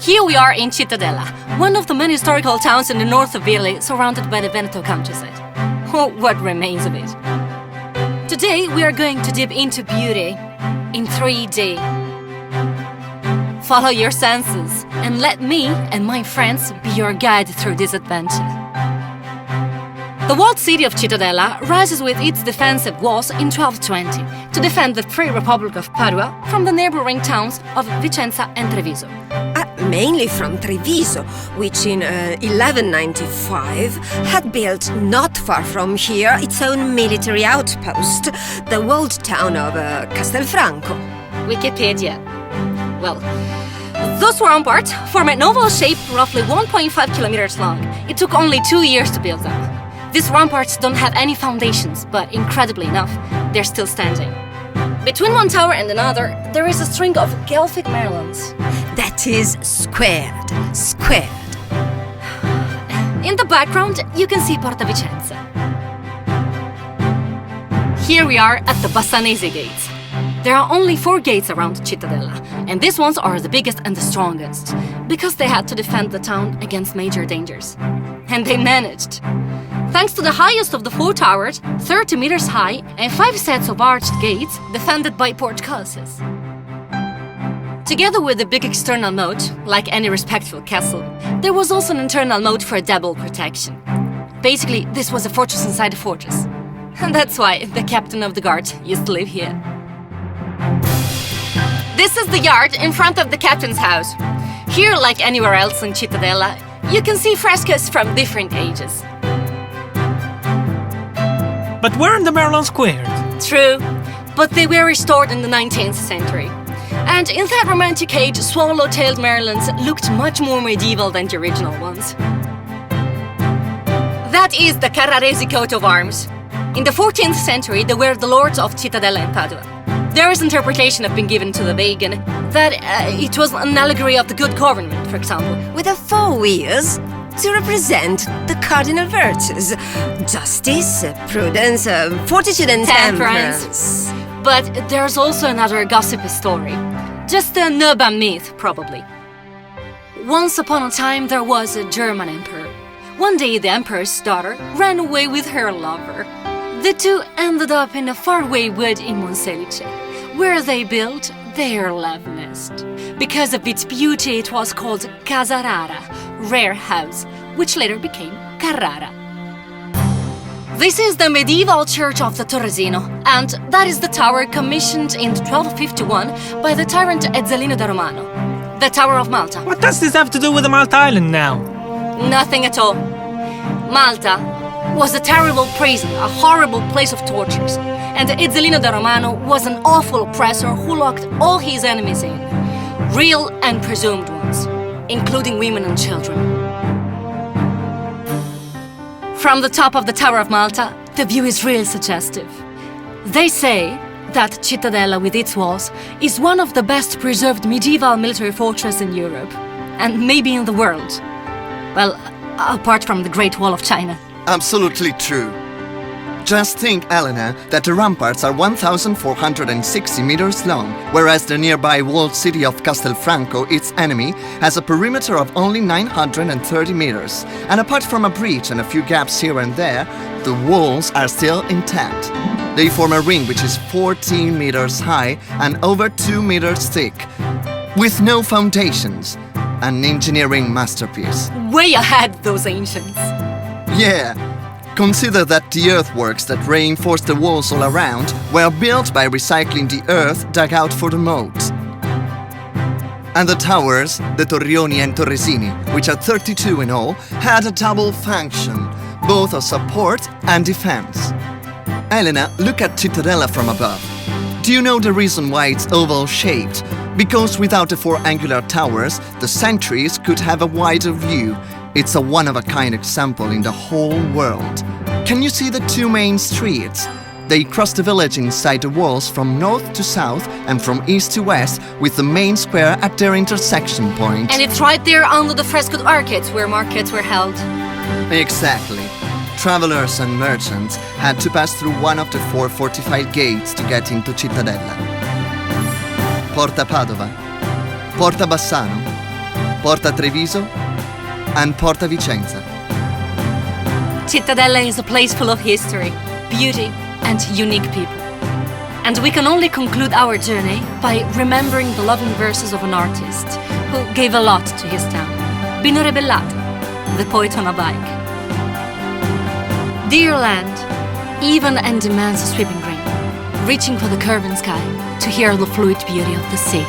Here we are in Cittadella, one of the many historical towns in the north of Italy, surrounded by the Veneto countryside. Or what remains of it. Today we are going to dip into beauty in 3D. Follow your senses and let me and my friends be your guide through this adventure. The walled city of Cittadella rises with its defensive walls in 1220 to defend the Free Republic of Padua from the neighboring towns of Vicenza and Treviso. Mainly from Treviso, which in 1195 had built not far from here its own military outpost, the walled town of Castelfranco. Wikipedia. Well, those ramparts form an oval shape roughly 1.5 kilometers long. It took only 2 years to build them. These ramparts don't have any foundations, but incredibly enough, they're still standing. Between one tower and another, there is a string of Guelphic merlons. That is squared. In the background, you can see Porta Vicenza. Here we are at the Bassanese gates. There are only 4 gates around Cittadella, and these ones are the biggest and the strongest, because they had to defend the town against major dangers. And they managed. Thanks to the highest of the 4 towers, 30 meters high, and 5 sets of arched gates defended by portcullises. Together with the big external moat, like any respectful castle, there was also an internal moat for double protection. Basically, this was a fortress inside a fortress. And that's why the captain of the guard used to live here. This is the yard in front of the captain's house. Here, like anywhere else in Cittadella, you can see frescoes from different ages. But weren't the merlons squared? True, but they were restored in the 19th century. And in that romantic age, swallow-tailed merlons looked much more medieval than the original ones. That is the Carraresi coat of arms. In the 14th century, they were the lords of Cittadella and Padua. There is interpretation have been given to the vegan that it was an allegory of the good government, for example. With the 4 wheels to represent the cardinal virtues: justice, prudence, fortitude and temperance. But there's also another gossipy story. Just an urban myth, probably. Once upon a time, there was a German emperor. One day, the emperor's daughter ran away with her lover. The two ended up in a faraway wood in Monselice, where they built their love nest. Because of its beauty, it was called Casa Rara, rare house, which later became Carrara. This is the medieval church of the Torresino, and that is the tower commissioned in 1251 by the tyrant Ezzelino da Romano, the Tower of Malta. What does this have to do with the Malta Island now? Nothing at all. Malta was a terrible prison, a horrible place of tortures, and Ezzelino da Romano was an awful oppressor who locked all his enemies in, real and presumed ones, including women and children. From the top of the Tower of Malta, the view is really suggestive. They say that Cittadella with its walls is one of the best preserved medieval military fortresses in Europe, and maybe in the world. Well, apart from the Great Wall of China. Absolutely true. Just think, Elena, that the ramparts are 1,460 meters long, whereas the nearby walled city of Castelfranco, its enemy, has a perimeter of only 930 meters. And apart from a breach and a few gaps here and there, the walls are still intact. They form a ring which is 14 meters high and over 2 meters thick, with no foundations. An engineering masterpiece. Way ahead, those ancients. Yeah. Consider that the earthworks that reinforce the walls all around were built by recycling the earth dug out for the moat. And the towers, the Torrioni and Torresini, which are 32 in all, had a double function, both of support and defense. Elena, look at Cittadella from above. Do you know the reason why it's oval-shaped? Because without the four angular towers, the sentries could have a wider view. It's a one-of-a-kind example in the whole world. Can you see the two main streets? They cross the village inside the walls from north to south and from east to west, with the main square at their intersection point. And it's right there under the frescoed arcades where markets were held. Exactly. Travelers and merchants had to pass through one of the four fortified gates to get into Cittadella. Porta Padova, Porta Bassano, Porta Treviso, and Porta Vicenza. Cittadella is a place full of history, beauty, and unique people. And we can only conclude our journey by remembering the loving verses of an artist who gave a lot to his town, Bino Rebellato, the poet on a bike. Dear land, even and demands a sweeping green, reaching for the curving sky to hear the fluid beauty of the sea.